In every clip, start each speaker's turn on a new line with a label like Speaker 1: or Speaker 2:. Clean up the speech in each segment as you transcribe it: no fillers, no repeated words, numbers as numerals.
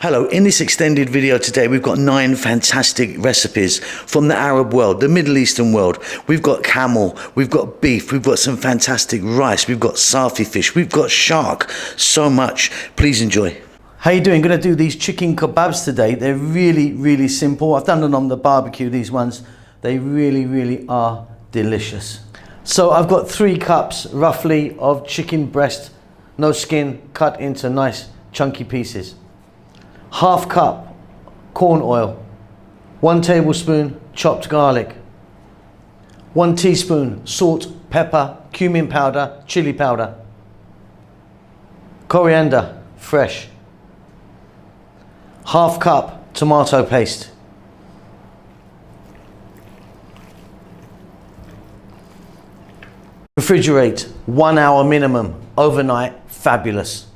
Speaker 1: Hello, in this extended video today we've got 9 fantastic recipes from the Arab world, the Middle Eastern world. We've got camel, we've got beef, we've got some fantastic rice, we've got Safi fish, we've got shark, so much. Please enjoy. How you doing? Going to do these chicken kebabs today. They're really simple. I've done them on the barbecue, these ones. They really are delicious. So I've got 3 cups roughly of chicken breast, no skin, cut into nice chunky pieces. Half cup corn oil, 1 tablespoon chopped garlic, 1 teaspoon salt, pepper, cumin powder, chili powder, coriander, fresh, half cup tomato paste, refrigerate 1 hour minimum, overnight, fabulous.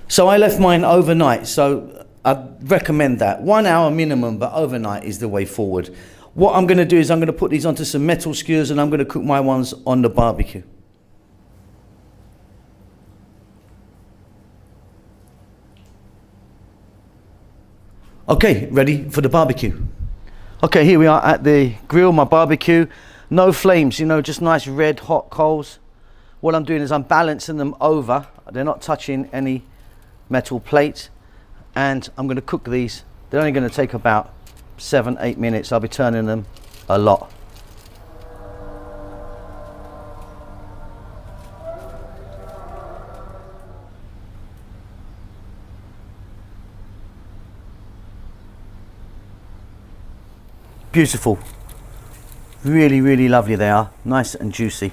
Speaker 1: So I left mine overnight, so I recommend that. 1 hour minimum, but overnight is the way forward. What I'm going to do is I'm going to put these onto some metal skewers and I'm going to cook my ones on the barbecue. Okay, ready for the barbecue. Okay, here we are at the grill, my barbecue. No flames, you know, just nice red hot coals. What I'm doing is I'm balancing them over. They're not touching any metal plate. And I'm going to cook these. They're only going to take about 7-8 minutes. I'll be turning them a lot. Beautiful. Really lovely they are. Nice and juicy.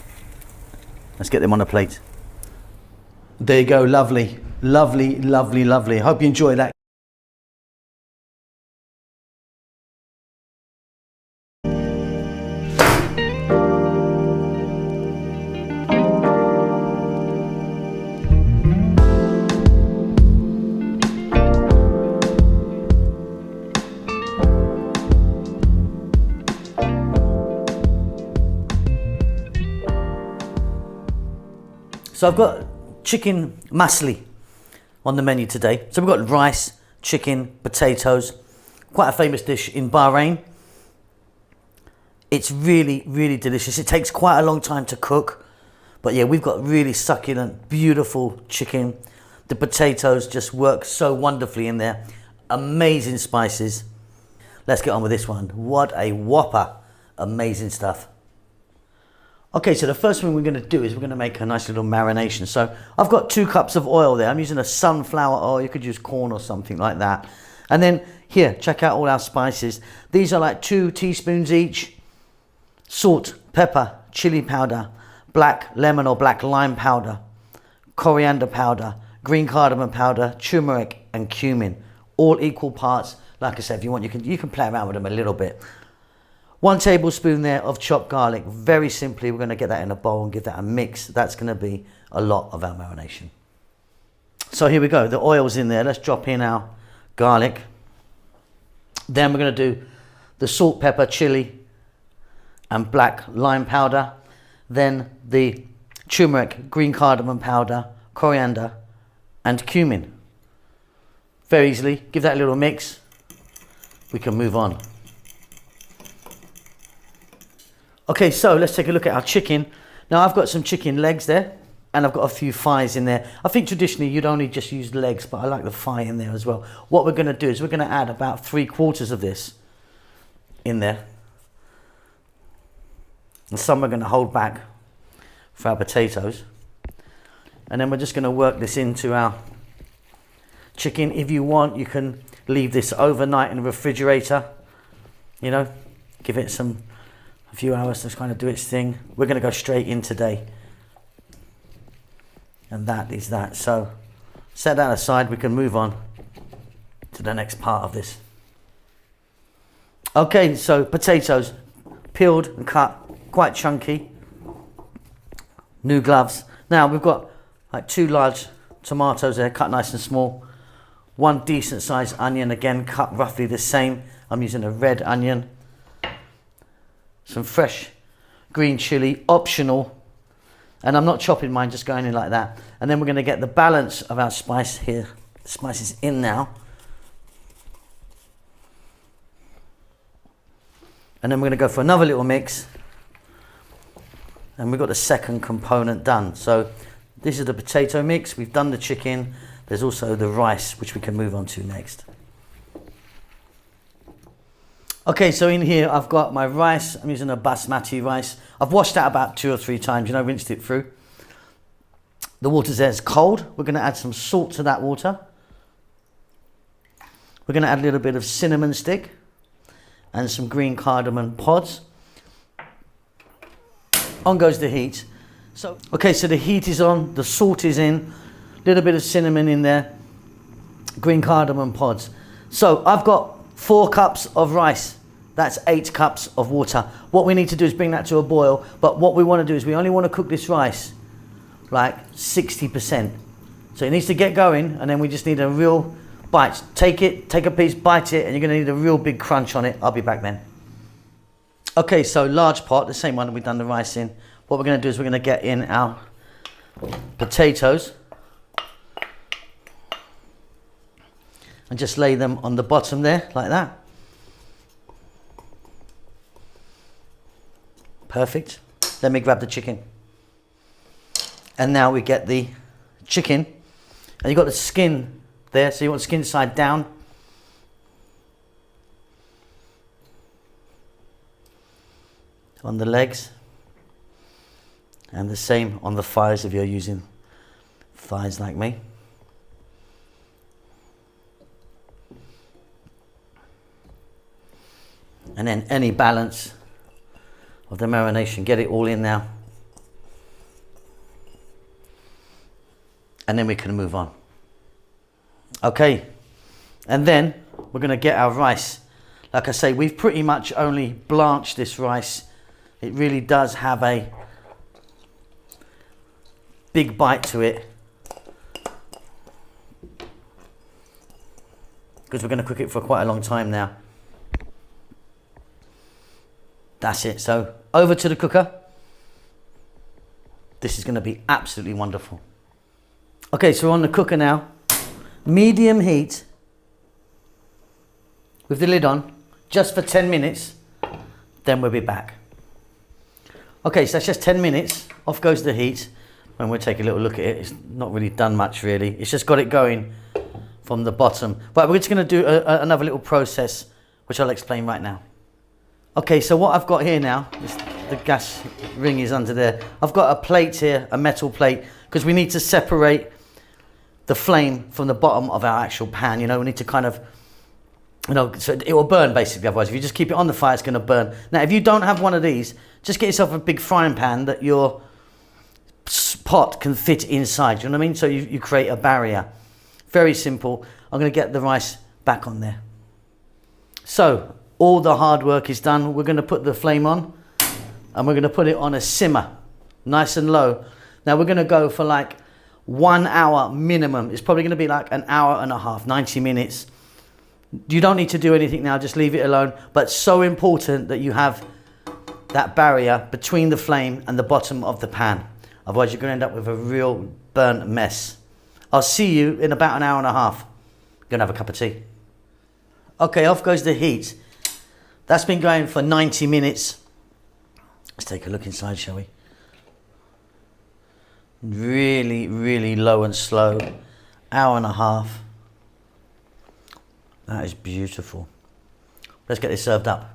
Speaker 1: Let's get them on a plate. There you go, lovely. Lovely. Hope you enjoy that. So I've got chicken masli on the menu today. So we've got rice, chicken, potatoes, quite a famous dish in Bahrain. It's really delicious. It takes quite a long time to cook, but yeah, we've got really succulent, beautiful chicken. The potatoes just work so wonderfully in there. Amazing spices. Let's get on with this one. What a whopper. Amazing stuff. Okay, so the first thing we're going to do is we're going to make a nice little marination. So I've got 2 cups of oil there. I'm using a sunflower oil. You could use corn or something like that. And then here, check out all our spices. These are like 2 teaspoons each. Salt, pepper, chili powder, black lemon or black lime powder, coriander powder, green cardamom powder, turmeric and cumin. All equal parts. Like I said, if you want, you can play around with them a little bit. 1 tablespoon there of chopped garlic. Very simply, we're going to get that in a bowl and give that a mix. That's going to be a lot of our marination. So here we go. The oil's in there. Let's drop in our garlic. Then we're going to do the salt, pepper, chili, and black lime powder. Then the turmeric, green cardamom powder, coriander, and cumin. Very easily. Give that a little mix. We can move on. Okay, so let's take a look at our chicken. Now I've got some chicken legs there and I've got a few thighs in there. I think traditionally you'd only just use legs, but I like the thigh in there as well. What we're going to do is we're going to add about 3/4 of this in there. And some we're going to hold back for our potatoes. And then we're just going to work this into our chicken. If you want, you can leave this overnight in the refrigerator. You know, give it a few hours to kind of do its thing. We're going to go straight in today. And that is that. So set that aside. We can move on to the next part of this. Okay, so potatoes peeled and cut, quite chunky. New gloves. Now we've got like 2 large tomatoes there, cut nice and small. 1 decent sized onion, again cut roughly the same. I'm using a red onion. Some fresh green chili, optional. And I'm not chopping mine, just going in like that. And then we're going to get the balance of our spice here. The spice is in now. And then we're going to go for another little mix. And we've got the second component done. So this is the potato mix. We've done the chicken. There's also the rice, which we can move on to next. Okay, so in here I've got my rice. I'm using a basmati rice. I've washed that about 2 or 3 times, you know, rinsed it through. The water's there is cold. We're going to add some salt to that water. We're going to add a little bit of cinnamon stick and some green cardamom pods. On goes the heat. So, okay, so the heat is on, the salt is in, a little bit of cinnamon in there, green cardamom pods. So I've got 4 cups of rice. That's 8 cups of water. What we need to do is bring that to a boil, but what we want to do is we only want to cook this rice like 60%. So it needs to get going, and then we just need a real bite. Take a piece, bite it, and you're going to need a real big crunch on it. I'll be back then. Okay, so large pot, the same one that we've done the rice in. What we're going to do is we're going to get in our potatoes and just lay them on the bottom there, like that. Perfect. Let me grab the chicken. And now we get the chicken. And you've got the skin there, so you want the skin side down. On the legs. And the same on the thighs if you're using thighs like me. And then any balance of the marination, get it all in now. And then we can move on. Okay, and then we're going to get our rice. Like I say, we've pretty much only blanched this rice. It really does have a big bite to it, because we're going to cook it for quite a long time now. That's it. So over to the cooker. This is going to be absolutely wonderful. Okay, so we're on the cooker now. Medium heat with the lid on, just for 10 minutes. Then we'll be back. Okay, so that's just 10 minutes. Off goes the heat. And we'll take a little look at it. It's not really done much really. It's just got it going from the bottom. But we're just going to do another little process, which I'll explain right now. Okay, so what I've got here now, is the gas ring is under there. I've got a plate here, a metal plate, because we need to separate the flame from the bottom of our actual pan. You know, we need to kind of, you know, so it will burn basically. Otherwise, if you just keep it on the fire, it's going to burn. Now, if you don't have one of these, just get yourself a big frying pan that your pot can fit inside. You know what I mean? So you create a barrier. Very simple. I'm going to get the rice back on there. So all the hard work is done. We're going to put the flame on and we're going to put it on a simmer, nice and low. Now we're going to go for like 1 hour minimum. It's probably going to be like an hour and a half, 90 minutes. You don't need to do anything now, just leave it alone. But it's so important that you have that barrier between the flame and the bottom of the pan. Otherwise you're going to end up with a real burnt mess. I'll see you in about an hour and a half. I'm going to have a cup of tea. Okay, off goes the heat. That's been going for 90 minutes. Let's take a look inside, shall we? Really, really low and slow. Hour and a half. That is beautiful. Let's get this served up.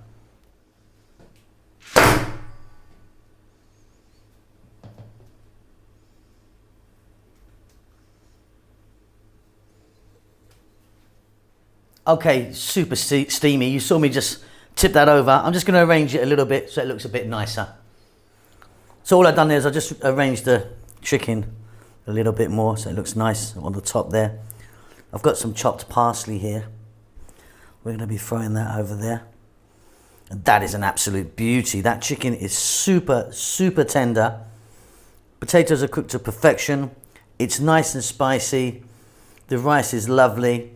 Speaker 1: Okay, super steamy. You saw me just tip that over. I'm just going to arrange it a little bit so it looks a bit nicer. So all I've done there is I just arranged the chicken a little bit more so it looks nice on the top there. I've got some chopped parsley here. We're going to be throwing that over there. And that is an absolute beauty. That chicken is super, super tender. Potatoes are cooked to perfection. It's nice and spicy. The rice is lovely.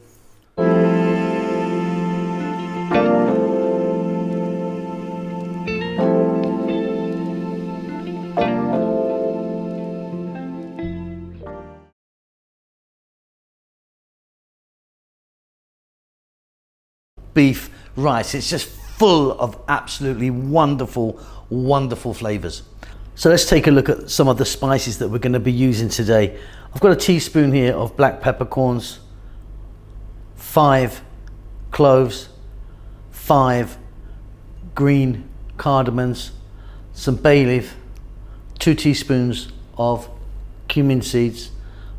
Speaker 1: Beef rice, it's just full of absolutely wonderful, wonderful flavors. So let's take a look at some of the spices that we're going to be using today. I've got a teaspoon here of black peppercorns, 5 cloves, 5 green cardamons, some bay leaf, 2 teaspoons of cumin seeds,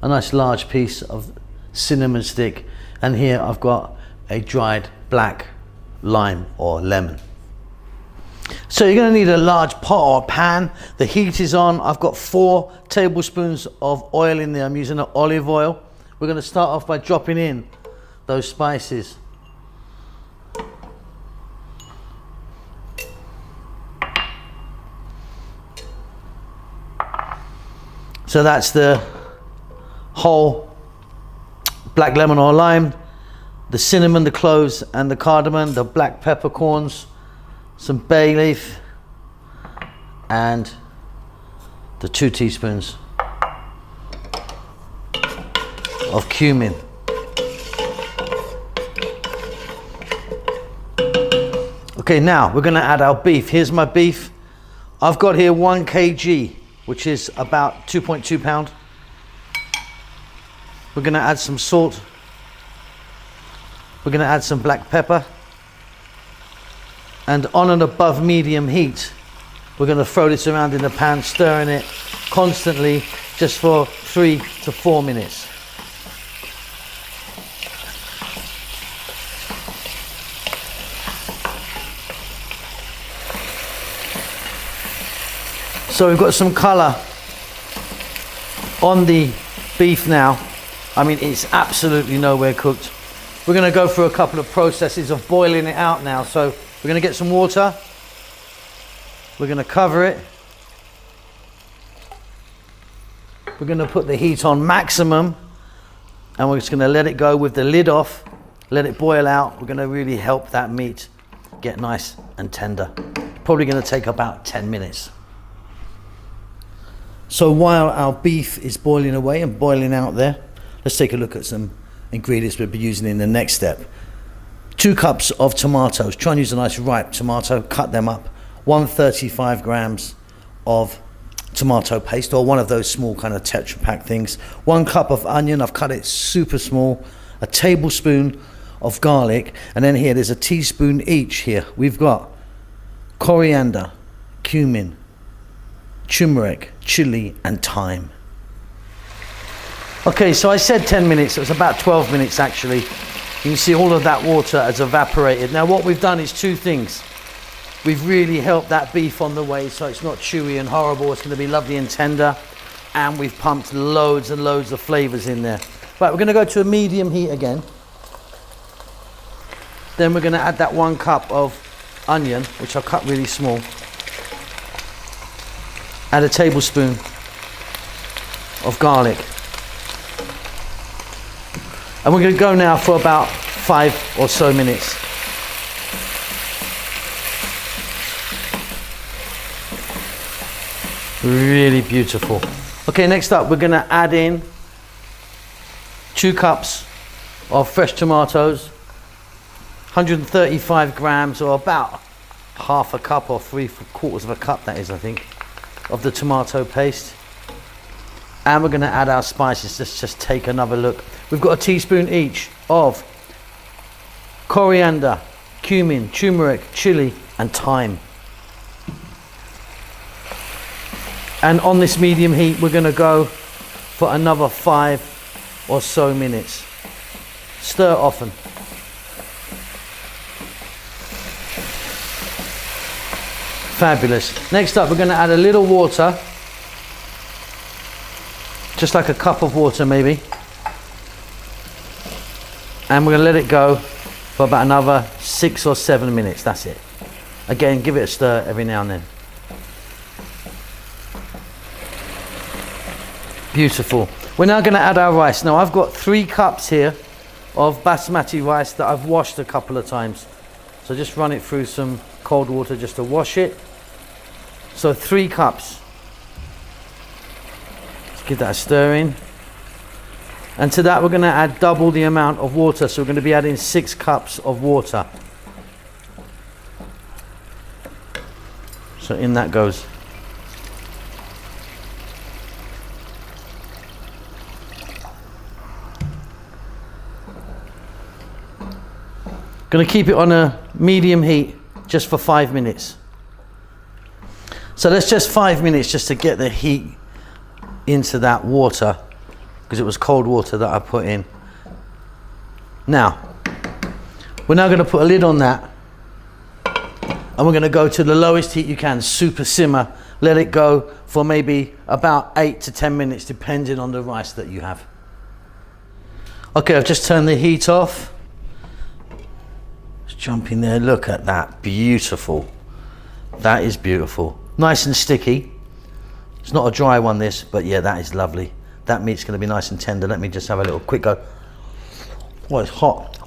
Speaker 1: a nice large piece of cinnamon stick, and here I've got a dried black lime or lemon. So you're going to need a large pot or pan. The heat is on. I've got 4 tablespoons of oil in there. I'm using olive oil. We're going to start off by dropping in those spices. So that's the whole black lemon or lime, the cinnamon, the cloves and the cardamom, the black peppercorns, some bay leaf, and the 2 teaspoons of cumin. Okay, now we're going to add our beef. Here's my beef. I've got here 1 kg, which is about 2.2 pounds. We're going to add some salt. We're going to add some black pepper. And on and above medium heat, we're going to throw this around in the pan, stirring it constantly just for 3 to 4 minutes. So we've got some colour on the beef now. I mean, it's absolutely nowhere cooked. We're going to go through a couple of processes of boiling it out now. So we're going to get some water. We're going to cover it. We're going to put the heat on maximum, and we're just going to let it go with the lid off. Let it boil out. We're going to really help that meat get nice and tender. Probably going to take about 10 minutes. So while our beef is boiling away and boiling out there, let's take a look at some ingredients we'll be using in the next step. 2 cups of tomatoes. Try and use a nice ripe tomato, cut them up. 135 grams of tomato paste, or one of those small kind of Tetra Pak things. 1 cup of onion, I've cut it super small. A tablespoon of garlic, and then here there's a teaspoon each here. We've got coriander, cumin, turmeric, chili and thyme. Okay, so I said 10 minutes, it was about 12 minutes actually. You can see all of that water has evaporated. Now what we've done is 2 things. We've really helped that beef on the way so it's not chewy and horrible, it's going to be lovely and tender, and we've pumped loads and loads of flavours in there. Right, we're going to go to a medium heat again. Then we're going to add that 1 cup of onion, which I've cut really small. Add a tablespoon of garlic. And we're going to go now for about 5 or so minutes. Really beautiful. Okay, next up we're going to add in 2 cups of fresh tomatoes, 135 grams or about half a cup or 3/4 of a cup, that is, I think, of the tomato paste. And we're going to add our spices. Let's just take another look. We've got a teaspoon each of coriander, cumin, turmeric, chili and thyme. And on this medium heat we're going to go for another 5 or so minutes. Stir often. Fabulous. Next up we're going to add a little water, just like a cup of water maybe, and we're going to let it go for about another 6 or 7 minutes. That's it. Again, give it a stir every now and then. Beautiful. We're now going to add our rice. Now I've got 3 cups here of basmati rice that I've washed a couple of times, so just run it through some cold water just to wash it. So 3 cups. Let's give that a stir in. And to that we're going to add double the amount of water, so we're going to be adding 6 cups of water. So in that goes. Gonna keep it on a medium heat just for 5 minutes. So that's just 5 minutes just to get the heat into that water, because it was cold water that I put in. Now, we're now going to put a lid on that, and we're going to go to the lowest heat you can, super simmer. Let it go for maybe about 8 to 10 minutes, depending on the rice that you have. Okay, I've just turned the heat off. Let's jump in there. Look at that, beautiful. That is beautiful. Nice and sticky. It's not a dry one, this, but yeah, that is lovely. That meat's going to be nice and tender. Let me just have a little quick go. Oh, it's hot.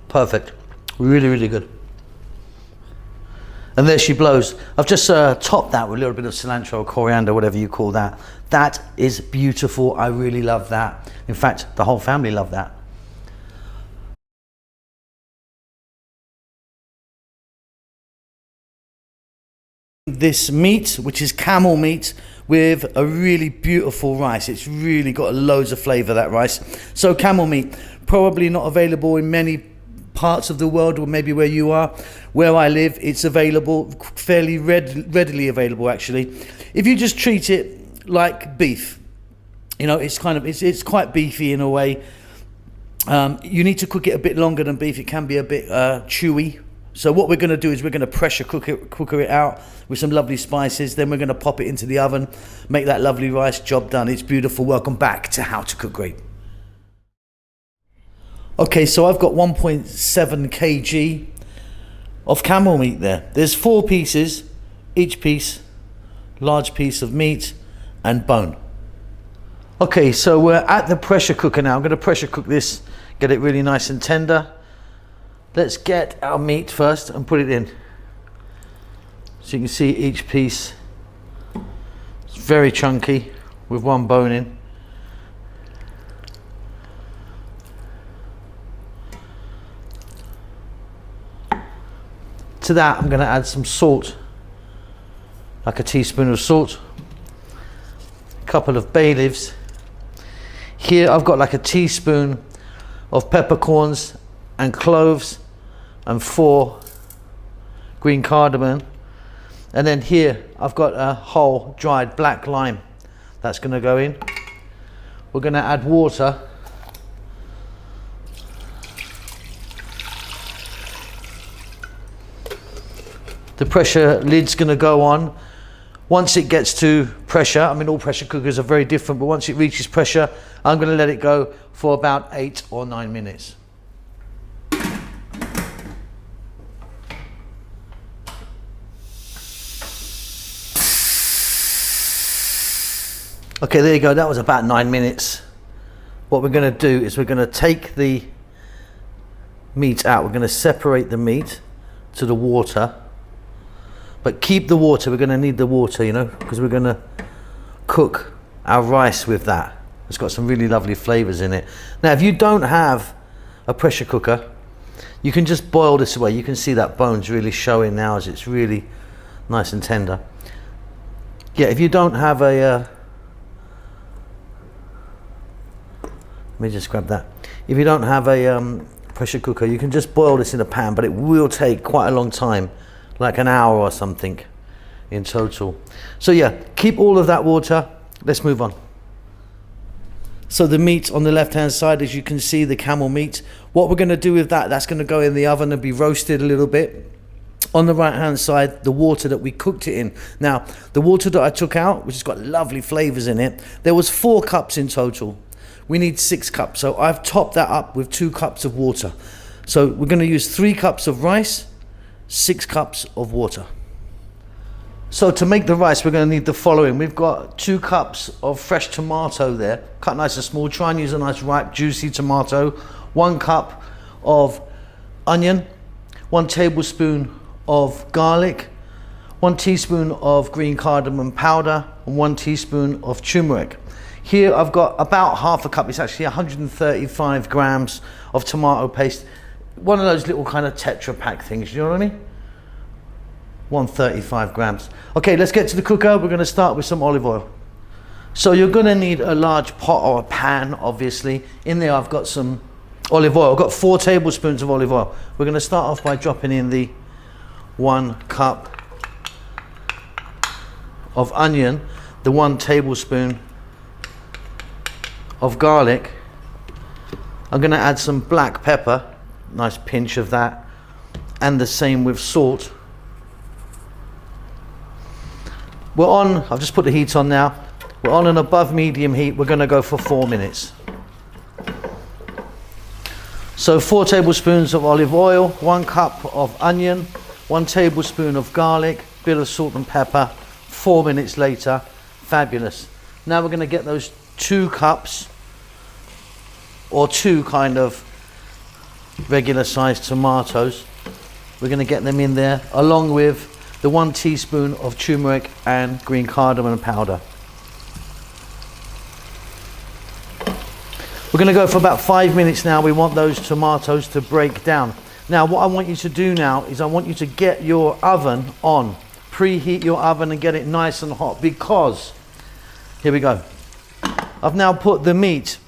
Speaker 1: Perfect. Really, really good. And there she blows. I've just topped that with a little bit of cilantro, coriander, whatever you call that. That is beautiful. I really love that. In fact, the whole family love that. This meat, which is camel meat, with a really beautiful rice. It's really got loads of flavor, that rice. So camel meat, probably not available in many parts of the world, or maybe where you are. Where I live, it's available, fairly readily available actually. If you just treat it like beef, you know, it's kind of, it's quite beefy in a way. You need to cook it a bit longer than beef. It can be a bit chewy. So what we're going to do is we're going to pressure cooker it out with some lovely spices. Then we're going to pop it into the oven, make that lovely rice. Job done. It's beautiful. Welcome back to How to Cook Great. Okay, so I've got 1.7 kg of camel meat there. There's 4 pieces, each piece, large piece of meat and bone. Okay, so we're at the pressure cooker now. I'm going to pressure cook this, get it really nice and tender. Let's get our meat first and put it in. So you can see each piece, it's very chunky with one bone in. To that, I'm going to add some salt, like a teaspoon of salt, a couple of bay leaves. Here I've got like a teaspoon of peppercorns and cloves, and 4 green cardamom. And then here I've got a whole dried black lime that's going to go in. We're going to add water. The pressure lid's going to go on. Once it gets to pressure, I mean all pressure cookers are very different, but once it reaches pressure, I'm going to let it go for about 8 or 9 minutes. Okay, there you go. That was about 9 minutes. What we're going to do is we're going to take the meat out. We're going to separate the meat to the water, but keep the water. We're going to need the water, you know, because we're going to cook our rice with that. It's got some really lovely flavors in it. Now, if you don't have a pressure cooker, you can just boil this away. You can see that bone's really showing now as it's really nice and tender. Yeah, if you don't have a let me just grab that. If you don't have a pressure cooker, you can just boil this in a pan, but it will take quite a long time, like an hour or something in total. So yeah, keep all of that water. Let's move on. So the meat on the left hand side, as you can see, the camel meat. What we're going to do with that, that's going to go in the oven and be roasted a little bit. On the right hand side, the water that we cooked it in. Now, the water that I took out, which has got lovely flavors in it, there was 4 cups in total. We need 6 cups, so I've topped that up with 2 cups of water. So we're going to use 3 cups of rice, 6 cups of water. So to make the rice, we're going to need the following. We've got 2 cups of fresh tomato there, cut nice and small. Try and use a nice ripe, juicy tomato. 1 cup of onion, 1 tablespoon of garlic, 1 teaspoon of green cardamom powder, and 1 teaspoon of turmeric. Here I've got about half a cup, it's actually 135 grams of tomato paste. one of those little kind of Tetra Pak things, you know what I mean? 135 grams. Okay, let's get to the cooker. We're going to start with some olive oil. So you're going to need a large pot or a pan, obviously. In there I've got some olive oil. I've got 4 tablespoons of olive oil. We're going to start off by dropping in the 1 cup of onion, the 1 tablespoon of garlic. I'm going to add some black pepper, nice pinch of that, and the same with salt. We're on, I've just put the heat on now. We're on an above medium heat. We're going to go for 4 minutes. So 4 tablespoons of olive oil, 1 cup of onion, 1 tablespoon of garlic, bit of salt and pepper. 4 minutes later, fabulous. Now we're going to get those 2 cups or 2 kind of regular sized tomatoes. We're going to get them in there along with the 1 teaspoon of turmeric and green cardamom powder. We're going to go for about 5 minutes now. We want those tomatoes to break down. Now what I want you to do now is I want you to get your oven on. Preheat your oven and get it nice and hot, because, here we go. I've now put the meat,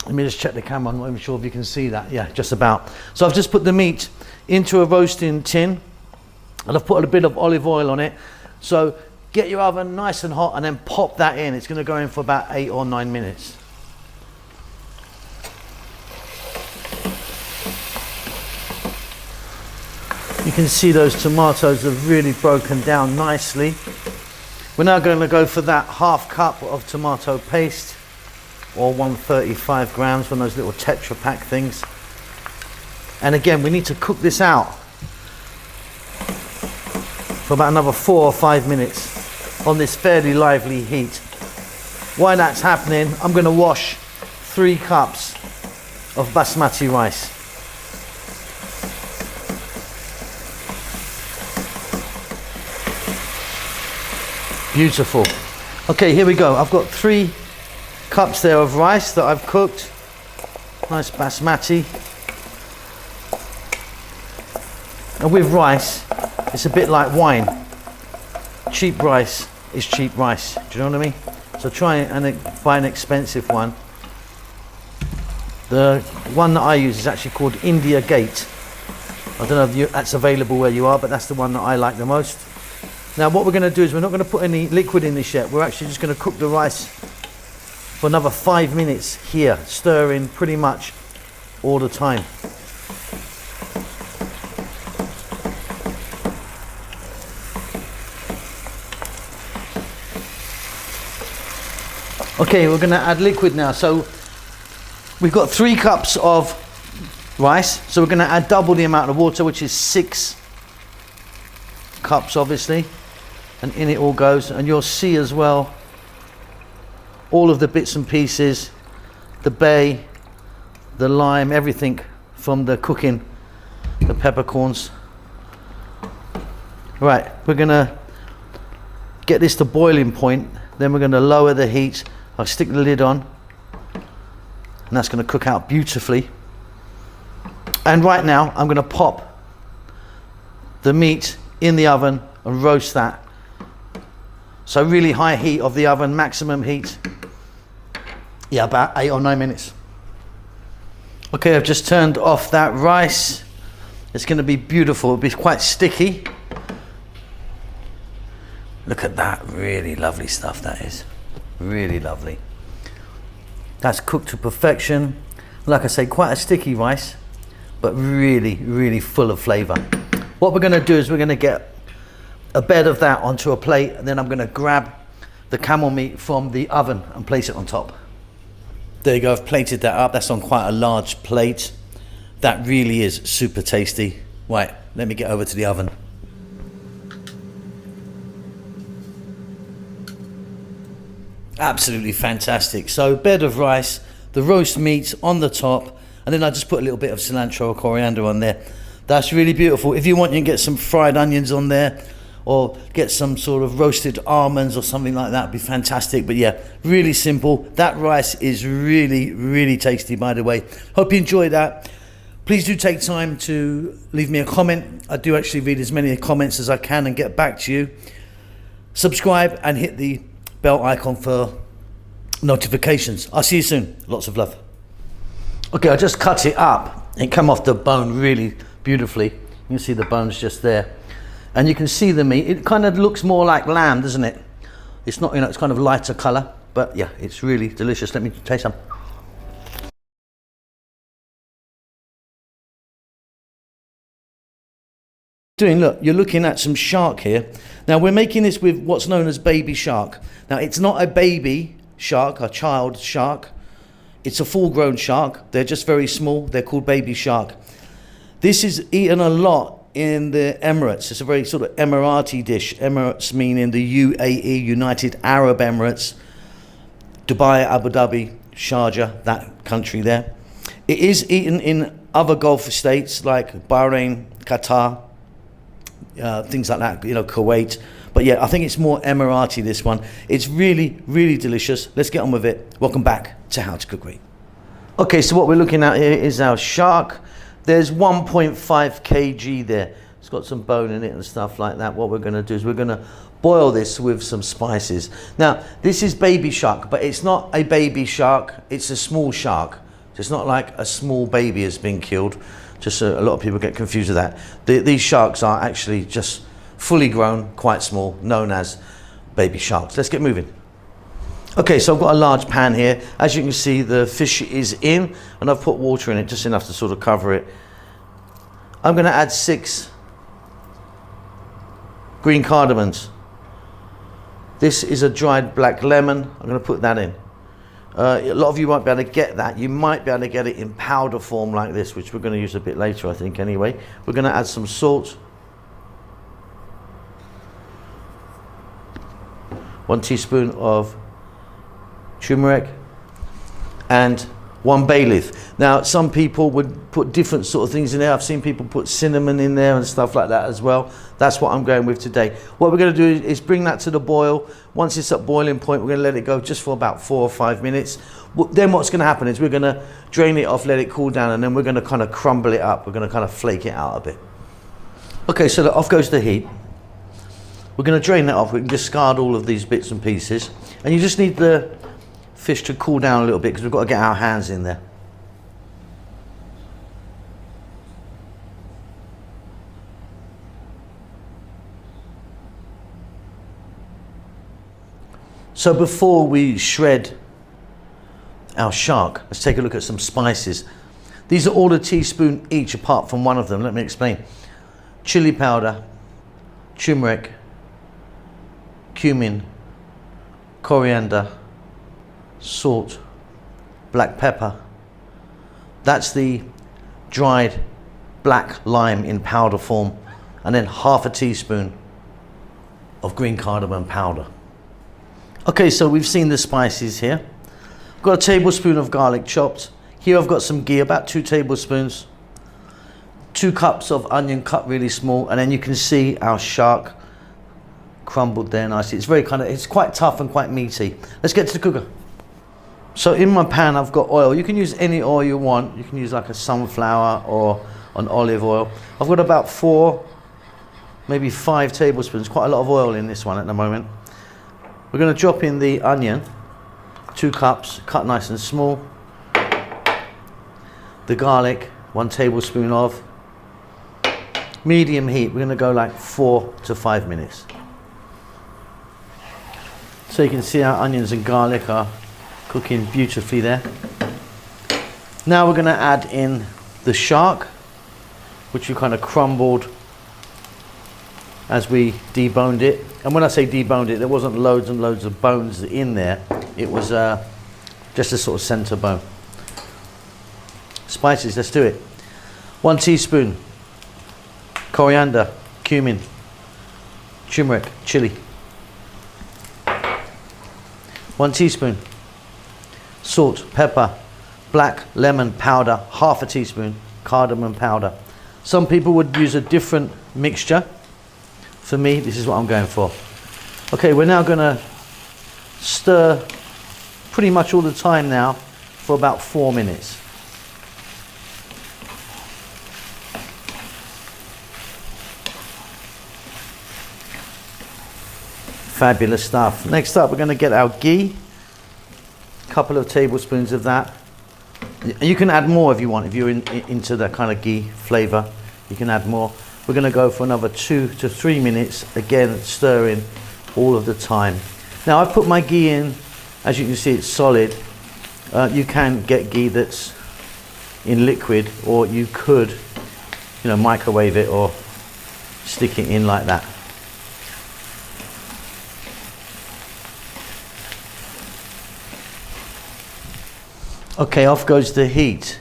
Speaker 1: let me just check the camera, I'm not even sure if you can see that. Yeah, just about. So I've just put the meat into a roasting tin and I've put a bit of olive oil on it. So get your oven nice and hot and then pop that in. It's going to go in for about 8 or 9 minutes. You can see those tomatoes have really broken down nicely. We're now going to go for that 1/2 cup of tomato paste, or 135 grams, from those little Tetra Pak things. And again, we need to cook this out for about another 4 or 5 minutes on this fairly lively heat. While that's happening, I'm going to wash 3 cups of basmati rice. Beautiful. Okay, here we go. I've got 3 cups there of rice that I've cooked. Nice basmati. And with rice, it's a bit like wine. Cheap rice is cheap rice. Do you know what I mean? So try and buy an expensive one. The one that I use is actually called India Gate. I don't know if that's available where you are, but that's the one that I like the most. Now what we're going to do is we're not going to put any liquid in this yet. We're actually just going to cook the rice for another 5 minutes here, stirring pretty much all the time. Okay, we're going to add liquid now. So we've got 3 cups of rice. So we're going to add double the amount of water, which is 6 cups obviously. And in it all goes, and you'll see as well all of the bits and pieces, the bay, the lime, everything from the cooking, the peppercorns. Right, we're gonna get this to boiling point, then we're gonna lower the heat. I'll stick the lid on, and that's gonna cook out beautifully. And right now, I'm gonna pop the meat in the oven and roast that. So really high heat of the oven, maximum heat. Yeah, about 8 or 9 minutes. Okay, I've just turned off that rice. It's going to be beautiful. It'll be quite sticky. Look at that, really lovely stuff that is. Really lovely. That's cooked to perfection. Like I say, quite a sticky rice, but really, really full of flavor. What we're going to do is we're going to get a bed of that onto a plate, and then I'm going to grab the camel meat from the oven and place it on top. There you go, I've plated that up. That's on quite a large plate. That really is super tasty. Right, let me get over to the oven. Absolutely fantastic. So bed of rice, the roast meat on the top, and then I just put a little bit of cilantro or coriander on there. That's really beautiful. If you want, you can get some fried onions on there, or get some sort of roasted almonds or something like that. Would be fantastic. But yeah, really simple. That rice is really, really tasty, by the way. Hope you enjoyed that. Please do take time to leave me a comment. I do actually read as many comments as I can and get back to you. Subscribe and hit the bell icon for notifications. I'll see you soon. Lots of love. Okay, I just cut it up. It came off the bone really beautifully. You can see the bones just there. And you can see the meat. It kind of looks more like lamb, doesn't it? It's not, it's kind of lighter color, but yeah, it's really delicious. Let me taste some. Look, you're looking at some shark here. Now we're making this with what's known as baby shark. Now it's not a baby shark, a child shark. It's a full-grown shark. They're just very small. They're called baby shark. This is eaten a lot in the Emirates. It's a very sort of Emirati dish. Emirates meaning the UAE, United Arab Emirates, Dubai, Abu Dhabi, Sharjah, that country there. It is eaten in other Gulf states like Bahrain, Qatar, things like that, Kuwait. But yeah, I think it's more Emirati, this one. It's really, really delicious. Let's get on with it. Welcome back to How to Cook Great. Okay, so what we're looking at here is our shark. There's 1.5 kg there. It's got some bone in it and stuff like that. What we're gonna do is we're gonna boil this with some spices. Now, this is baby shark, but it's not a baby shark, it's a small shark. So it's not like a small baby has been killed. Just a lot of people get confused with that. These sharks are actually just fully grown, quite small, known as baby sharks. Let's get moving. Okay, so I've got a large pan here. As you can see, the fish is in, and I've put water in it, just enough to sort of cover it. I'm gonna add 6 green cardamons. This is a dried black lemon. I'm gonna put that in. A lot of you won't be able to get that. You might be able to get it in powder form like this, which we're going to use a bit later, I think, anyway. We're going to add some salt. 1 teaspoon of turmeric and 1 bay leaf. Now, some people would put different sort of things in there. I've seen people put cinnamon in there and stuff like that as well. That's what I'm going with today. What we're going to do is bring that to the boil. Once it's at boiling point, we're going to let it go just for about 4 or 5 minutes. Then what's going to happen is we're going to drain it off, let it cool down, and then we're going to kind of crumble it up. We're going to kind of flake it out a bit. Okay, so off goes the heat. We're going to drain that off. We can discard all of these bits and pieces. And you just need the fish to cool down a little bit because we've got to get our hands in there. So before we shred our shark, let's take a look at some spices. These are all a teaspoon each apart from one of them. Let me explain. Chili powder, turmeric, cumin, coriander, salt, black pepper. That's the dried black lime in powder form, and then half a teaspoon of green cardamom powder. Okay, so we've seen the spices here. I've got a tablespoon of garlic chopped. Here I've got some ghee, about 2 tablespoons. 2 cups of onion cut really small, and then you can see our shark crumbled there nicely. It's quite tough and quite meaty. Let's get to the cooker. So in my pan I've got oil. You can use any oil you want. You can use like a sunflower or an olive oil. I've got about 4, maybe 5 tablespoons, quite a lot of oil in this one at the moment. We're going to drop in the onion, 2 cups, cut nice and small. The garlic, 1 tablespoon of. Medium heat, we're going to go like 4 to 5 minutes. So you can see our onions and garlic are cooking beautifully there. Now we're going to add in the shark, which we kind of crumbled as we deboned it. And when I say deboned it, there wasn't loads and loads of bones in there. It was just a sort of center bone. Spices, let's do it. 1 teaspoon coriander, cumin, turmeric, chili. 1 teaspoon salt, pepper, black lemon powder, half a teaspoon cardamom powder. Some people would use a different mixture. For me, this is what I'm going for. Okay, we're now going to stir pretty much all the time now for about 4 minutes. Fabulous stuff. Next up, we're going to get our ghee. A couple of tablespoons of that. You can add more if you want. If you're into that kind of ghee flavor, you can add more. We're going to go for another 2 to 3 minutes, again stirring all of the time. Now I've put my ghee in, as you can see it's solid. You can get ghee that's in liquid, or you could, you know, microwave it or stick it in like that. Okay, off goes the heat.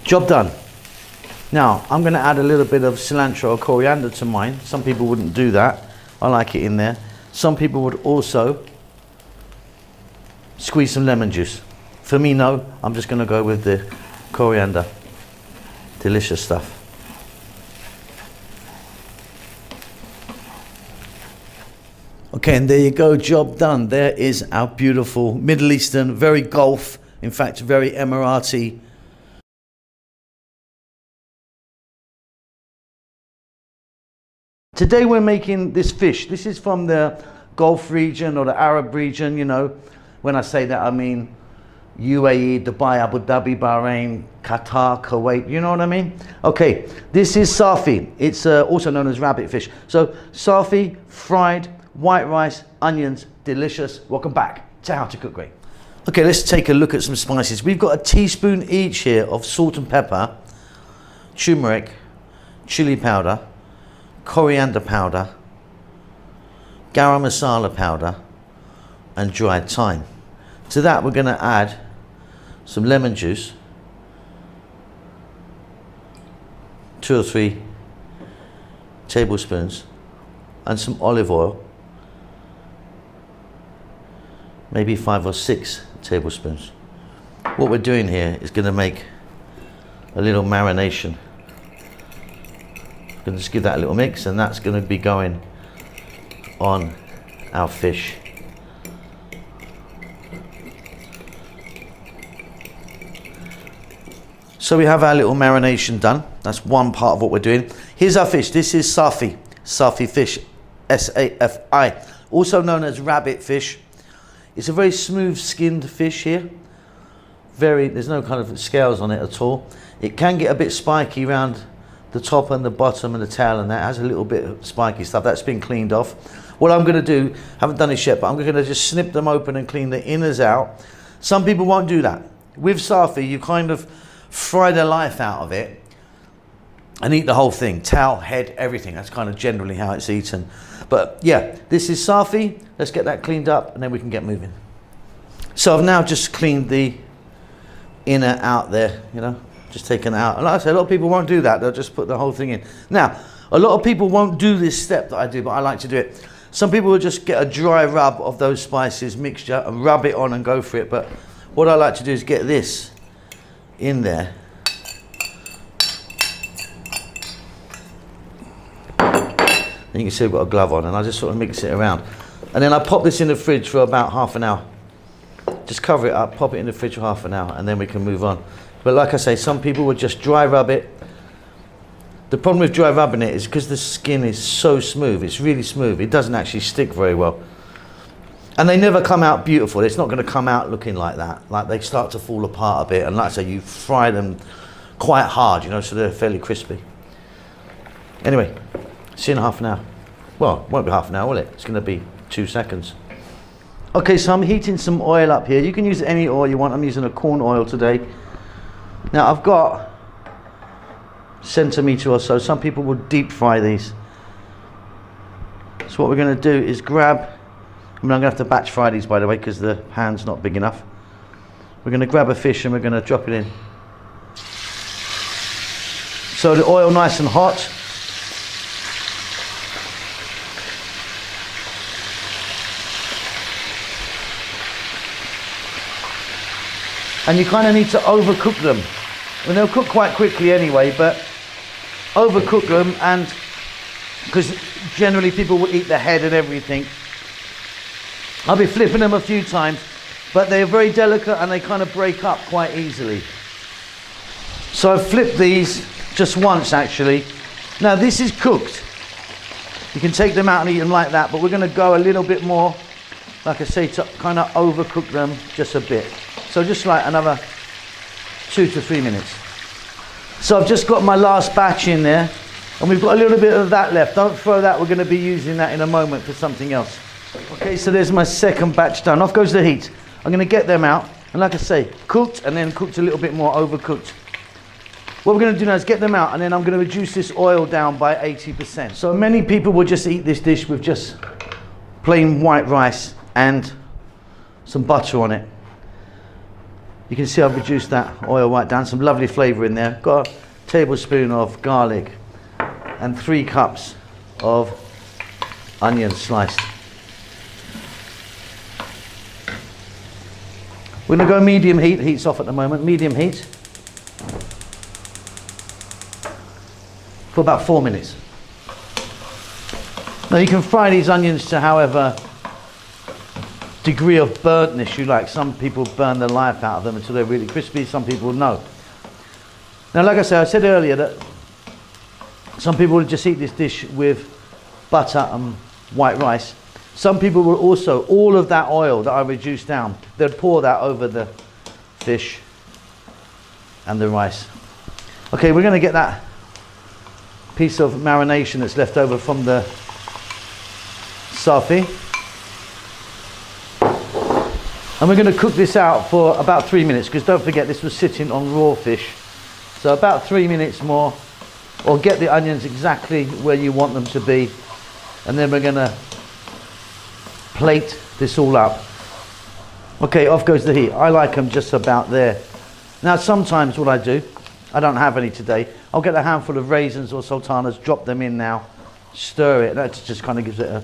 Speaker 1: Job done. Now, I'm going to add a little bit of cilantro or coriander to mine. Some people wouldn't do that. I like it in there. Some people would also squeeze some lemon juice. For me, no. I'm just going to go with the coriander. Delicious stuff. Okay, and there you go. Job done. There is our beautiful Middle Eastern, very Gulf, in fact, very Emirati. Today we're making this fish. This is from the Gulf region or the Arab region, you know. When I say that, I mean UAE, Dubai, Abu Dhabi, Bahrain, Qatar, Kuwait, you know what I mean? Okay, this is Safi. It's also known as rabbit fish. So Safi, fried, white rice, onions, delicious. Welcome back to How to Cook Great. Okay, let's take a look at some spices. We've got a teaspoon each here of salt and pepper, turmeric, chili powder, coriander powder, garam masala powder, and dried thyme. To that we're going to add some lemon juice, 2 or 3 tablespoons, and some olive oil, maybe 5 or 6 tablespoons. What we're doing here is going to make a little marination. Going to just give that a little mix, and that's going to be going on our fish. So we have our little marination done. That's one part of what we're doing. Here's our fish. This is Safi Fish, S-A-F-I, also known as rabbit fish. It's a very smooth skinned fish here. There's no kind of scales on it at all. It can get a bit spiky around the top and the bottom and the tail, and that has a little bit of spiky stuff. That's been cleaned off. What I'm going to do, haven't done this yet, but I'm going to just snip them open and clean the inners out. Some people won't do that. With Safi, you kind of fry the life out of it and eat the whole thing, tail, head, everything. That's kind of generally how it's eaten. But yeah, this is Safi. Let's get that cleaned up and then we can get moving. So I've now just cleaned the inner out there, you know, just taken it out. And like I say, a lot of people won't do that. They'll just put the whole thing in. Now, a lot of people won't do this step that I do, but I like to do it. Some people will just get a dry rub of those spices mixture and rub it on and go for it. But what I like to do is get this in there. And you can see I've got a glove on, and I just sort of mix it around. And then I pop this in the fridge for about half an hour. Just cover it up, pop it in the fridge for half an hour, and then we can move on. But like I say, some people would just dry rub it. The problem with dry rubbing it is because the skin is so smooth, it's really smooth, it doesn't actually stick very well. And they never come out beautiful. It's not going to come out looking like that. Like, they start to fall apart a bit, and like I say, you fry them quite hard, you know, so they're fairly crispy. Anyway, see you in half an hour. Well, it won't be half an hour, will it? It's going to be 2 seconds. Okay, so I'm heating some oil up here. You can use any oil you want. I'm using a corn oil today. Now, I've got centimetre or so. Some people would deep fry these. So what we're going to do is grab, I'm going to have to batch fry these, by the way, because the pan's not big enough. We're going to grab a fish and we're going to drop it in. So the oil nice and hot. And you kind of need to overcook them. I mean, they'll cook quite quickly anyway, but overcook them, and because generally people will eat the head and everything. I'll be flipping them a few times, but they're very delicate and they kind of break up quite easily. So I've flipped these just once actually. Now this is cooked. You can take them out and eat them like that, but we're going to go a little bit more, like I say, to kind of overcook them just a bit. So just like another 2 to 3 minutes. So I've just got my last batch in there, and we've got a little bit of that left. Don't throw that, we're going to be using that in a moment for something else. Okay, so there's my second batch done. Off goes the heat. I'm going to get them out, and like I say, cooked and then cooked a little bit more, overcooked. What we're going to do now is get them out, and then I'm going to reduce this oil down by 80%. So many people will just eat this dish with just plain white rice and some butter on it. You can see I've reduced that oil right down, some lovely flavour in there. Got a tablespoon of garlic and 3 cups of onions sliced. We're going to go medium heat. Heat's off at the moment. Medium heat for about 4 minutes. Now you can fry these onions to however degree of burntness you like. Some people burn the life out of them until they're really crispy. Some people no. Now, like I said earlier that some people will just eat this dish with butter and white rice. Some people will also, all of that oil that I reduced down, they'll pour that over the fish and the rice. Okay, we're going to get that piece of marination that's left over from the Safi. And we're going to cook this out for about 3 minutes, because don't forget this was sitting on raw fish. So about 3 minutes more, or get the onions exactly where you want them to be. And then we're going to plate this all up. Okay, off goes the heat. I like them just about there. Now sometimes what I do, I don't have any today, I'll get a handful of raisins or sultanas, drop them in now, stir it. That just kind of gives it a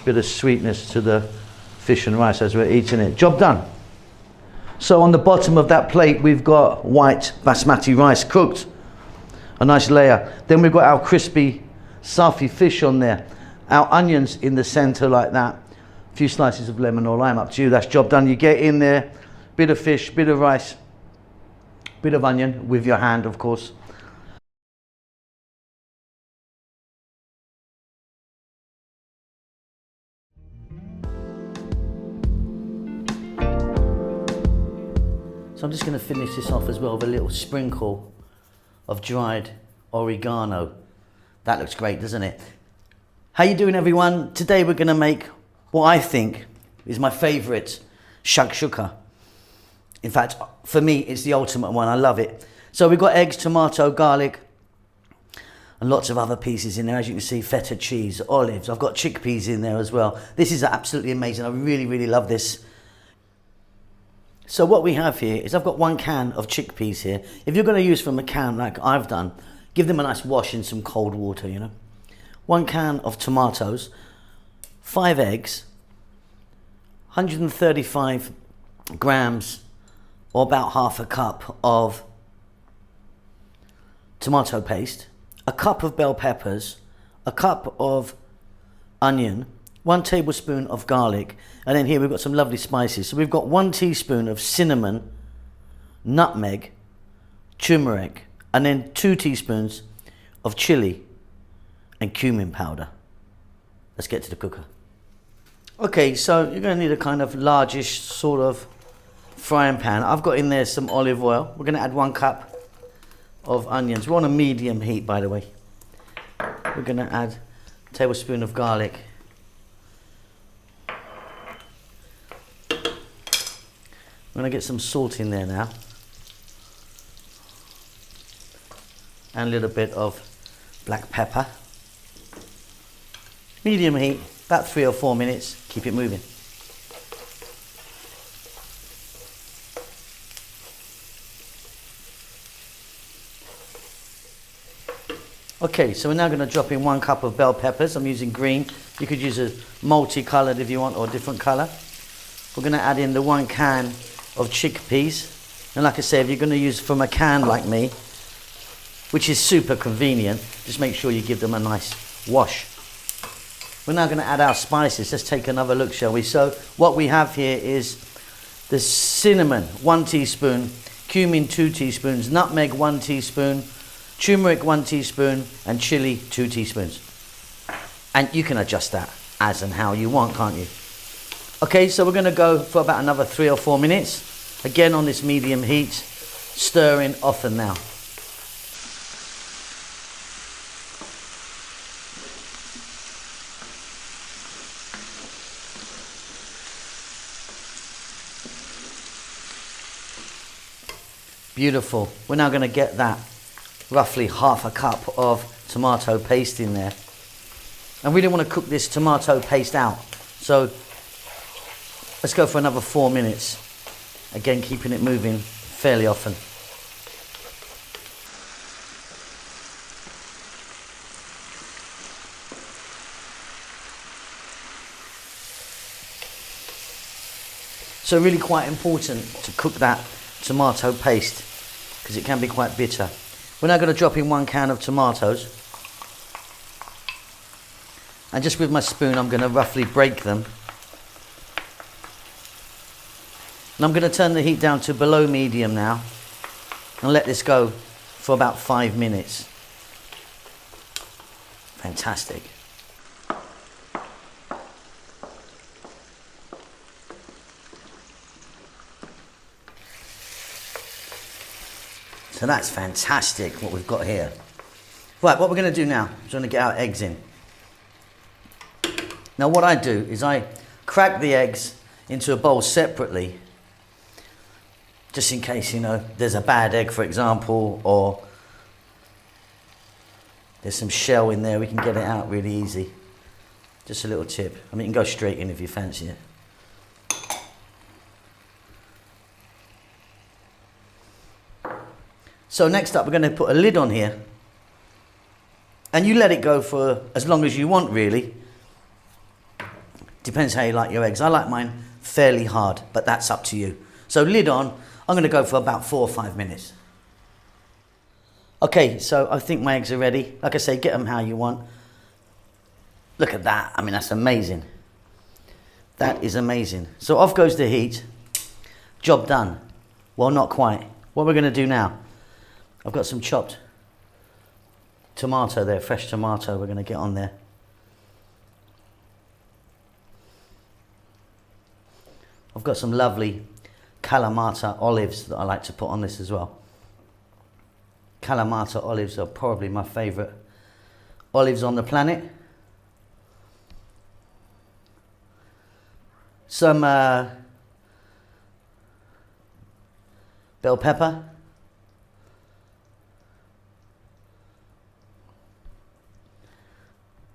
Speaker 1: bit of sweetness to the fish and rice as we're eating it. Job done. So on the bottom of that plate we've got white basmati rice cooked, a nice layer. Then we've got our crispy Safi fish on there, our onions in the center like that, a few slices of lemon or lime, up to you. That's job done. You get in there, bit of fish, bit of rice, bit of onion with your hand, of course. So I'm just going to finish this off as well with a little sprinkle of dried oregano. That looks great, doesn't it? How you doing, everyone? Today we're going to make what I think is my favourite Shak Shuka. In fact, for me, it's the ultimate one. I love it. So we've got eggs, tomato, garlic, and lots of other pieces in there. As you can see, feta cheese, olives. I've got chickpeas in there as well. This is absolutely amazing. I really, really love this. So what we have here is I've got 1 can of chickpeas here. If you're going to use from a can like I've done, give them a nice wash in some cold water, you know. 1 can of tomatoes, 5 eggs, 135 grams or about half a cup of tomato paste, a cup of bell peppers, a cup of onion, 1 tablespoon of garlic, and then here we've got some lovely spices. So we've got 1 teaspoon of cinnamon, nutmeg, turmeric, and then 2 teaspoons of chili and cumin powder. Let's get to the cooker. Okay, so you're going to need a kind of largish sort of frying pan. I've got in there some olive oil. We're going to add 1 cup of onions. We're on a medium heat, by the way. We're going to add a tablespoon of garlic. I'm going to get some salt in there now. And a little bit of black pepper. Medium heat, about 3 or 4 minutes. Keep it moving. Okay, so we're now going to drop in 1 cup of bell peppers. I'm using green. You could use a multicolored if you want, or a different color. We're going to add in the 1 can of chickpeas. And like I said, if you're going to use from a can like me, which is super convenient, just make sure you give them a nice wash. We're now going to add our spices. Let's take another look, shall we? So what we have here is the cinnamon, 1 teaspoon, cumin, 2 teaspoons, nutmeg, 1 teaspoon, turmeric, 1 teaspoon, and chili, 2 teaspoons. And you can adjust that as and how you want, can't you? Okay, so we're going to go for about another 3 or 4 minutes. Again on this medium heat, stirring often now. Beautiful. We're now going to get that roughly half a cup of tomato paste in there. And we don't want to cook this tomato paste out. So let's go for another 4 minutes. Again, keeping it moving fairly often. So really quite important to cook that tomato paste because it can be quite bitter. We're now going to drop in 1 can of tomatoes, and just with my spoon I'm going to roughly break them, and I'm going to turn the heat down to below medium now and let this go for about 5 minutes. Fantastic. So that's fantastic what we've got here. Right, what we're going to do now is we're going to get our eggs in. Now what I do is I crack the eggs into a bowl separately, just in case, you know, there's a bad egg, for example, or there's some shell in there, we can get it out really easy. Just a little tip. I mean, you can go straight in if you fancy it. So next up, we're going to put a lid on here, and you let it go for as long as you want, really. Depends how you like your eggs. I like mine fairly hard, but that's up to you. So lid on, I'm going to go for about 4 or 5 minutes. Okay, so I think my eggs are ready. Like I say, get them how you want. Look at that. I mean, that's amazing. That is amazing. So off goes the heat. Job done. Well, not quite. What we're going to do now, I've got some chopped tomato there, fresh tomato we're going to get on there. I've got some lovely Kalamata olives that I like to put on this as well. Kalamata olives are probably my favourite olives on the planet. Some bell pepper.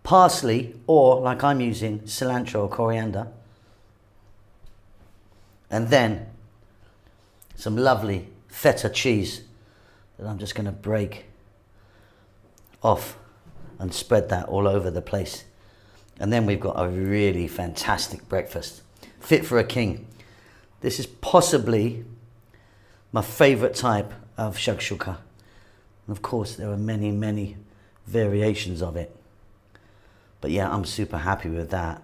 Speaker 1: Parsley, or like I'm using, cilantro or coriander. And then some lovely feta cheese that I'm just going to break off and spread that all over the place. And then we've got a really fantastic breakfast, fit for a king. This is possibly my favourite type of Shak Shuka. And of course, there are many, many variations of it. But yeah, I'm super happy with that.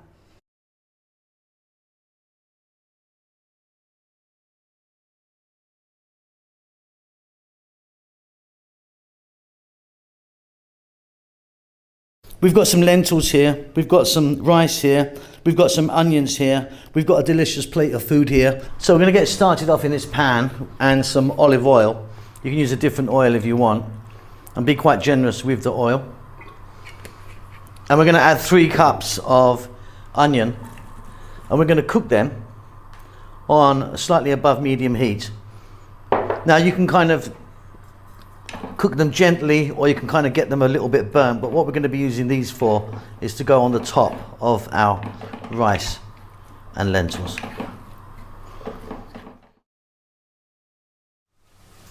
Speaker 1: We've got some lentils here, we've got some rice here, we've got some onions here, we've got a delicious plate of food here. So we're going to get started off in this pan and some olive oil. You can use a different oil if you want, and be quite generous with the oil. And we're going to add 3 cups of onion, and we're going to cook them on slightly above medium heat. Now you can kind of cook them gently, or you can kind of get them a little bit burnt, but what we're going to be using these for is to go on the top of our rice and lentils.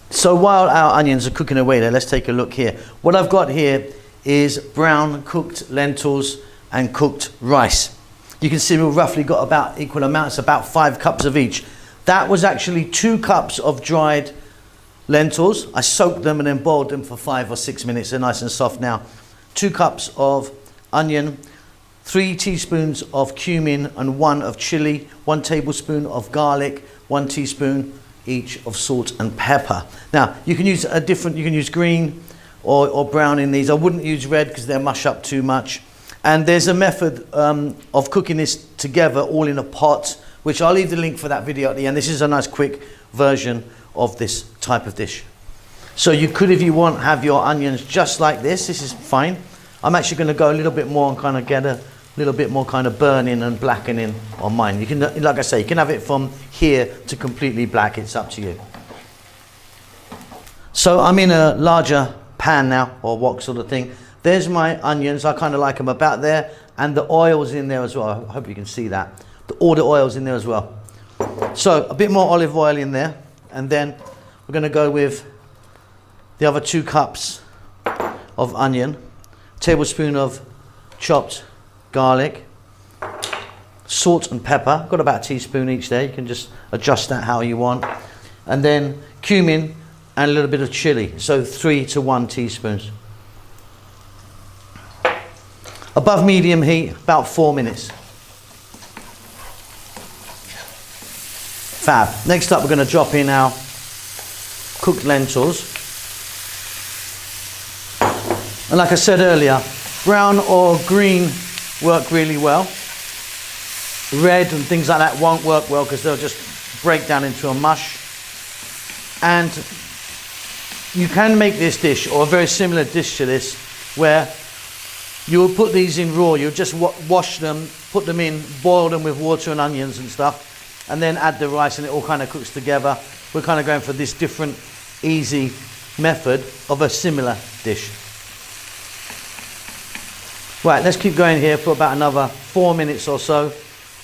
Speaker 1: So while our onions are cooking away there, let's take a look here. What I've got here is brown cooked lentils and cooked rice. You can see we've roughly got about equal amounts, about 5 cups of each. That was actually 2 cups of dried lentils. I soaked them and then boiled them for 5 or 6 minutes. They're nice and soft now. 2 cups of onion, 3 teaspoons of cumin and 1 of chili, 1 tablespoon of garlic, 1 teaspoon each of salt and pepper. Now you can use you can use green or brown in these. I wouldn't use red because they'll mush up too much. And there's a method of cooking this together all in a pot, which I'll leave the link for that video at the end. This is a nice quick version of this type of dish. So you could, if you want, have your onions just like this. This is fine. I'm actually going to go a little bit more and kind of get a little bit more kind of burning and blackening on mine. You can, like I say, you can have it from here to completely black. It's up to you. So I'm in a larger pan now, or wok sort of thing. There's my onions. I kind of like them about there, and the oil's in there as well. I hope you can see that. All the oil's in there as well. So a bit more olive oil in there, and then we're going to go with the other 2 cups of onion, tablespoon of chopped garlic, salt and pepper. Got about a teaspoon each there. You can just adjust that how you want. And then cumin and a little bit of chili. So 3 to 1 teaspoons. Above medium heat, about 4 minutes. Fab. Next up, we're going to drop in our cooked lentils. And like I said earlier, brown or green work really well. Red and things like that won't work well because they'll just break down into a mush. And you can make this dish, or a very similar dish to this, where you will put these in raw. You'll just wash them, put them in, boil them with water and onions and stuff, and then add the rice, and it all kind of cooks together. We're kind of going for this different, easy method of a similar dish. Right, let's keep going here for about another 4 minutes or so,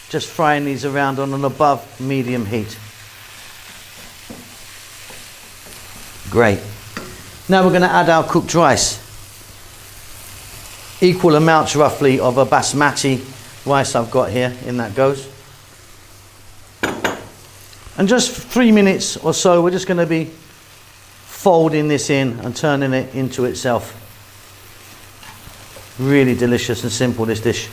Speaker 1: just frying these around on an above medium heat. Great. Now we're going to add our cooked rice. Equal amounts roughly of a basmati rice I've got here, in that goes. And just 3 minutes or so, we're just going to be folding this in and turning it into itself. Really delicious and simple, this dish.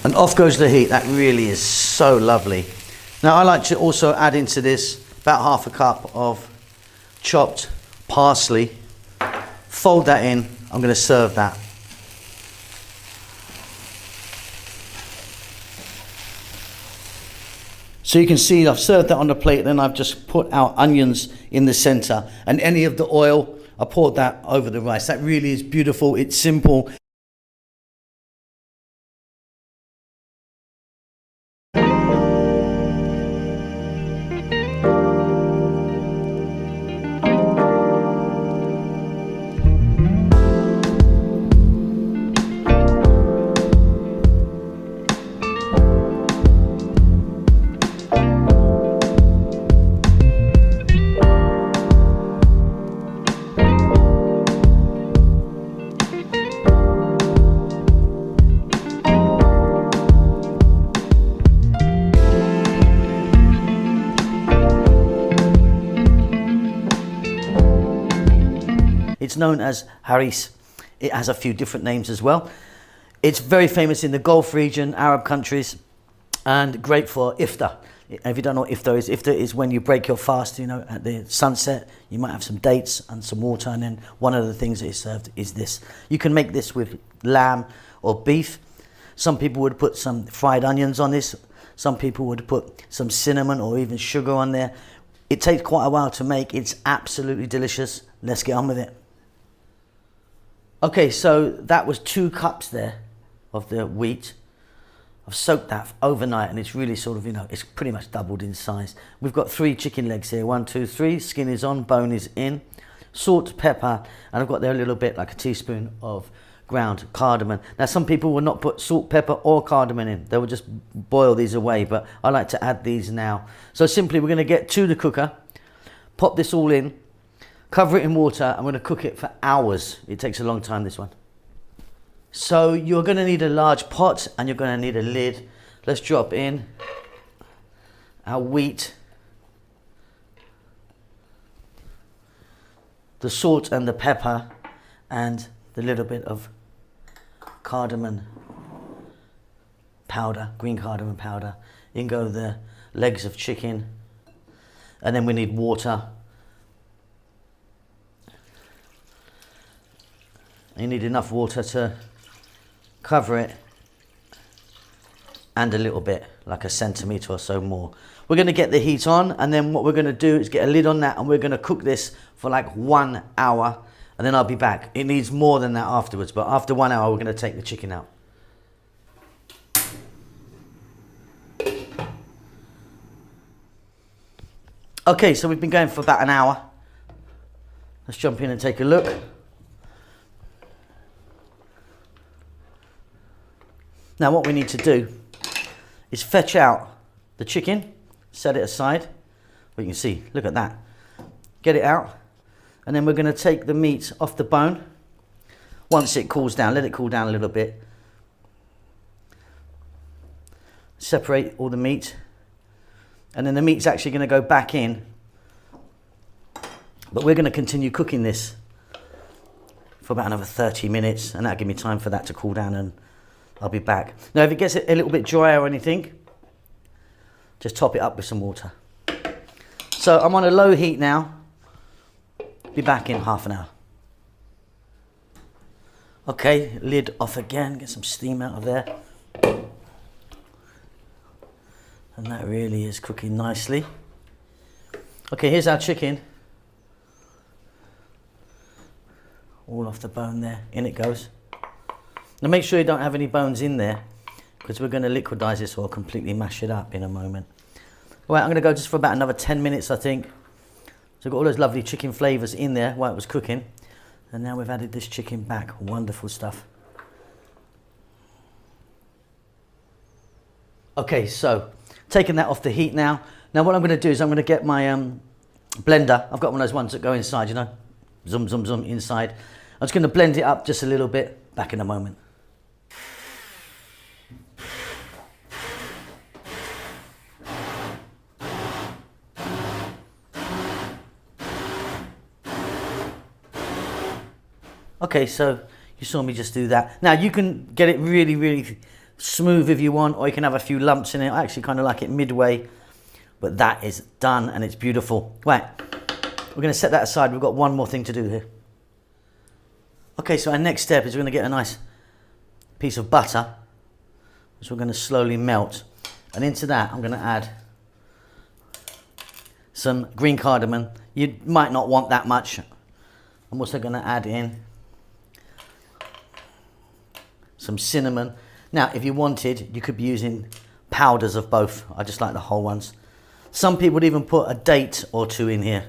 Speaker 1: And off goes the heat. That really is so lovely. Now I like to also add into this about half a cup of chopped parsley. Fold that in. I'm going to serve that. So you can see I've served that on the plate, then I've just put our onions in the center, and any of the oil, I poured that over the rice. That really is beautiful. It's simple. It's known as Hares. It has a few different names as well. It's very famous in the Gulf region, Arab countries, and great for iftar. If you don't know what iftar is when you break your fast, you know, at the sunset, you might have some dates and some water, and then one of the things that is served is this. You can make this with lamb or beef. Some people would put some fried onions on this. Some people would put some cinnamon or even sugar on there. It takes quite a while to make. It's absolutely delicious. Let's get on with it. Okay, so that was 2 cups there of the wheat. I've soaked that overnight, and it's really sort of, you know, it's pretty much doubled in size. We've got 3 chicken legs here. 1, 2, 3. Skin is on, bone is in. Salt, pepper, and I've got there a little bit, like a teaspoon of ground cardamom. Now, some people will not put salt, pepper, or cardamom in. They will just boil these away, but I like to add these now. So simply, we're going to get to the cooker, pop this all in, cover it in water. I'm going to cook it for hours. It takes a long time, this one. So you're going to need a large pot, and you're going to need a lid. Let's drop in our wheat, the salt and the pepper, and the little bit of cardamom powder, green cardamom powder. In go the legs of chicken. And then we need water. You need enough water to cover it, and a little bit, like a centimetre or so more. We're going to get the heat on, and then what we're going to do is get a lid on that, and we're going to cook this for like 1 hour, and then I'll be back. It needs more than that afterwards, but after 1 hour we're going to take the chicken out. Okay, so we've been going for about an hour. Let's jump in and take a look. Now what we need to do is fetch out the chicken, set it aside. Well, you can see, look at that. Get it out, and then we're going to take the meat off the bone. Once it cools down, let it cool down a little bit. Separate all the meat, and then the meat's actually going to go back in. But we're going to continue cooking this for about another 30 minutes, and that'll give me time for that to cool down, and I'll be back. Now, if it gets a little bit dry or anything, just top it up with some water. So I'm on a low heat now. Be back in half an hour. Okay, lid off again, get some steam out of there. And that really is cooking nicely. Okay, here's our chicken. All off the bone there, in it goes. Now make sure you don't have any bones in there, because we're going to liquidize this or completely mash it up in a moment. Right, I'm going to go just for about another 10 minutes, I think. So we've got all those lovely chicken flavors in there while it was cooking. And now we've added this chicken back. Wonderful stuff. Okay, so taking that off the heat now. Now what I'm going to do is I'm going to get my blender. I've got one of those ones that go inside, you know. Zoom, zoom, zoom inside. I'm just going to blend it up just a little bit. Back in a moment. Okay, so you saw me just do that. Now you can get it really, really smooth if you want, or you can have a few lumps in it. I actually kind of like it midway, but that is done and it's beautiful. Right, we're going to set that aside. We've got one more thing to do here. Okay, so our next step is we're going to get a nice piece of butter, which we're going to slowly melt. And into that, I'm going to add some green cardamom. You might not want that much. I'm also going to add in some cinnamon. Now, if you wanted, you could be using powders of both. I just like the whole ones. Some people would even put a date or two in here.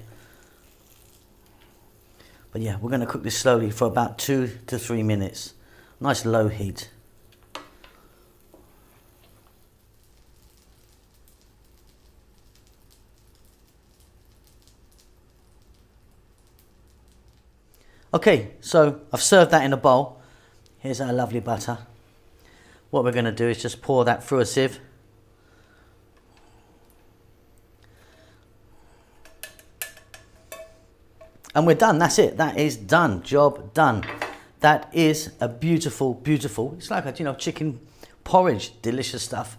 Speaker 1: But yeah, we're going to cook this slowly for about 2 to 3 minutes. Nice low heat. Okay, so I've served that in a bowl. Here's our lovely butter. What we're going to do is just pour that through a sieve. And we're done. That's it. That is done. Job done. That is a beautiful, beautiful. It's like a chicken porridge. Delicious stuff.